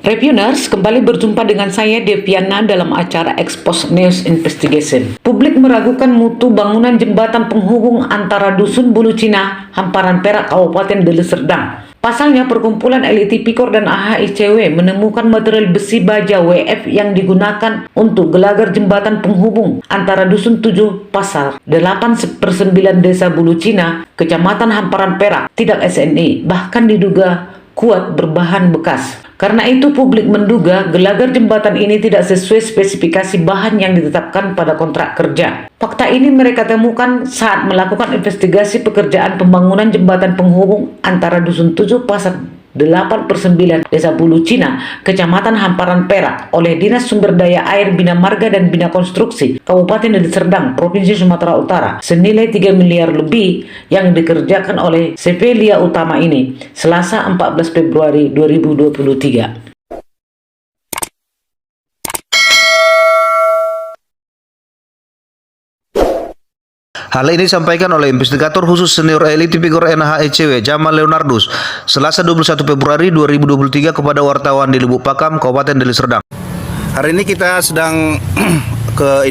Reviewers kembali berjumpa dengan saya Deviana dalam acara Expose News Investigation. Publik meragukan mutu bangunan jembatan penghubung antara Dusun Bulu Cina, Hamparan Perak, Kabupaten Deli Serdang. Pasalnya, perkumpulan elit Tipikor dan AHICW menemukan material besi baja WF yang digunakan untuk gelagar jembatan penghubung antara Dusun 7 Pasar 8/9 Desa Bulu Cina, Kecamatan Hamparan Perak, tidak SNI, bahkan diduga kuat berbahan bekas. Karena itu publik menduga gelagar jembatan ini tidak sesuai spesifikasi bahan yang ditetapkan pada kontrak kerja. Fakta ini mereka temukan saat melakukan investigasi pekerjaan pembangunan jembatan penghubung antara Dusun 7 Pasar 8/9 Desa Bulu Cina, Kecamatan Hamparan Perak oleh Dinas Sumber Daya Air Bina Marga dan Bina Konstruksi Kabupaten Deli Serdang, Provinsi Sumatera Utara, senilai 3 miliar lebih yang dikerjakan oleh CV Lia Utama ini, Selasa 14 Februari 2023. Hal ini disampaikan oleh investigator khusus senior elit Tipikor NHICW Jamal Leonardus Selasa 21 Februari 2023 kepada wartawan di Lubuk Pakam, Kabupaten Deli Serdang. Hari ini kita sedang ke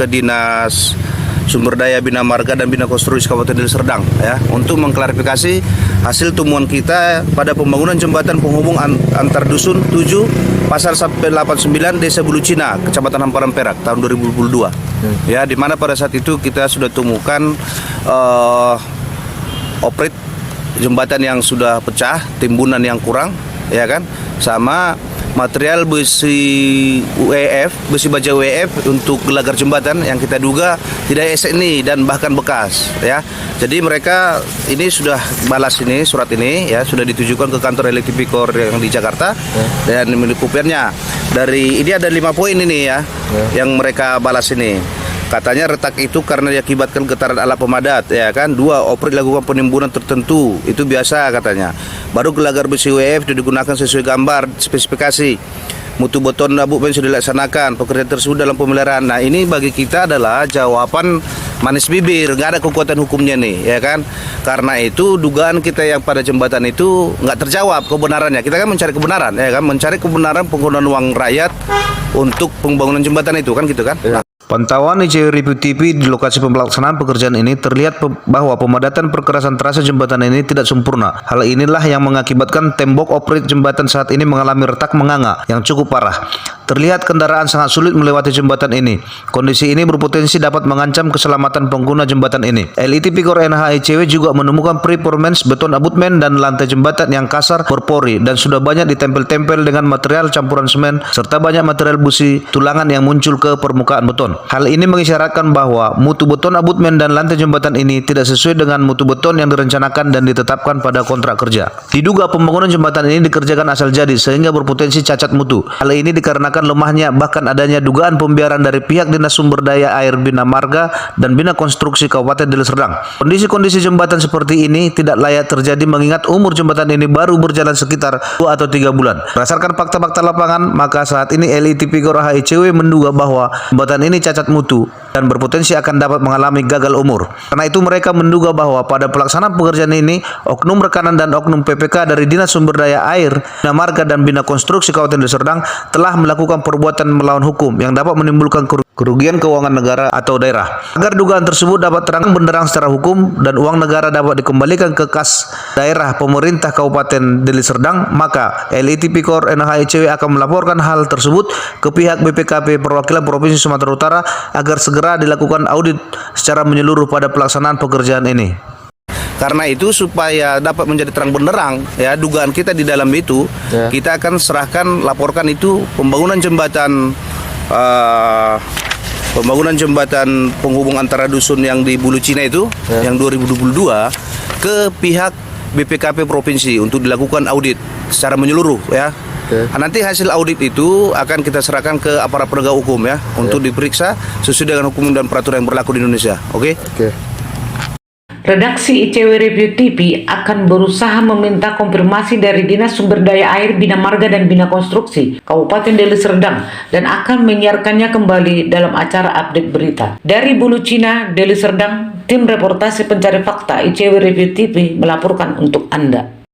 Dinas Sumber Daya Bina Marga dan Bina Konstruksi Kabupaten Deli Serdang ya, untuk mengklarifikasi hasil temuan kita pada pembangunan jembatan penghubung antar Dusun 7 Pasar 89 Desa Bulu Cina, Kecamatan Hamparan Perak tahun 2022. Ya, di mana pada saat itu kita sudah temukan operate jembatan yang sudah pecah, timbunan yang kurang, ya kan, sama material besi baja WF untuk gelagar jembatan yang kita duga tidak SNI dan bahkan bekas, ya. Jadi mereka ini sudah balas surat ini ya, sudah ditujukan ke kantor elit Tipikor yang di Jakarta dan milik kupernya. Dari ini ada 5 poin ini ya, yang mereka balas ini. Katanya retak itu karena diakibatkan getaran alat pemadat, ya kan. 2, operasi lakukan penimbunan tertentu, itu biasa katanya. Baru gelagar besi WF digunakan sesuai gambar spesifikasi. Mutu beton abutmen sudah dilaksanakan, pekerjaan tersebut dalam pemeliharaan. Nah, ini bagi kita adalah jawaban manis bibir, nggak ada kekuatan hukumnya nih, ya kan. Karena itu dugaan kita yang pada jembatan itu nggak terjawab kebenarannya. Kita kan mencari kebenaran, ya kan, mencari kebenaran penggunaan uang rakyat untuk pembangunan jembatan itu kan, gitu kan. Pantauan ICW Review TV di lokasi pelaksanaan pekerjaan ini terlihat bahwa pemadatan perkerasan trase jembatan ini tidak sempurna. Hal inilah yang mengakibatkan tembok operate jembatan saat ini mengalami retak menganga yang cukup parah. Terlihat kendaraan sangat sulit melewati jembatan ini. Kondisi ini berpotensi dapat mengancam keselamatan pengguna jembatan ini. LIT Tipikor NHICW juga menemukan pre-performance beton abutmen dan lantai jembatan yang kasar berpori dan sudah banyak ditempel-tempel dengan material campuran semen serta banyak material busi tulangan yang muncul ke permukaan beton. Hal ini mengisyaratkan bahwa mutu beton abutmen dan lantai jembatan ini tidak sesuai dengan mutu beton yang direncanakan dan ditetapkan pada kontrak kerja. Diduga pembangunan jembatan ini dikerjakan asal jadi sehingga berpotensi cacat mutu. Hal ini dikarenakan lemahnya bahkan adanya dugaan pembiaran dari pihak Dinas Sumber Daya Air Bina Marga dan Bina Konstruksi Kabupaten Deli Serdang. Kondisi-kondisi jembatan seperti ini tidak layak terjadi mengingat umur jembatan ini baru berjalan sekitar 2 atau 3 bulan. Berdasarkan fakta-fakta lapangan, maka saat ini LIT Tipikor HICW menduga bahwa jembatan ini cacat mutu dan berpotensi akan dapat mengalami gagal umur. Karena itu mereka menduga bahwa pada pelaksanaan pekerjaan ini oknum rekanan dan oknum PPK dari Dinas Sumber Daya Air, Bina Marga dan Bina Konstruksi Kabupaten Deli Serdang telah melakukan perbuatan melawan hukum yang dapat menimbulkan kerugian keuangan negara atau daerah. Agar dugaan tersebut dapat terang benderang secara hukum dan uang negara dapat dikembalikan ke kas daerah pemerintah Kabupaten Deli Serdang, maka LIT Tipikor NHICW akan melaporkan hal tersebut ke pihak BPKP Perwakilan Provinsi Sumatera Utara agar segera dilakukan audit secara menyeluruh pada pelaksanaan pekerjaan ini. Karena itu supaya dapat menjadi terang benderang ya dugaan kita di dalam itu, kita akan laporkan itu pembangunan jembatan penghubung antara dusun yang di Bulu Cina itu yang 2022 ke pihak BPKP provinsi untuk dilakukan audit secara menyeluruh ya. Nanti hasil audit itu akan kita serahkan ke aparat penegak hukum ya untuk diperiksa sesuai dengan hukum dan peraturan yang berlaku di Indonesia. Oke. Redaksi ICW Review TV akan berusaha meminta konfirmasi dari Dinas Sumber Daya Air Bina Marga dan Bina Konstruksi Kabupaten Deli Serdang dan akan menyiarkannya kembali dalam acara update berita. Dari Bulu Cina, Deli Serdang, tim reportase pencari fakta ICW Review TV melaporkan untuk Anda.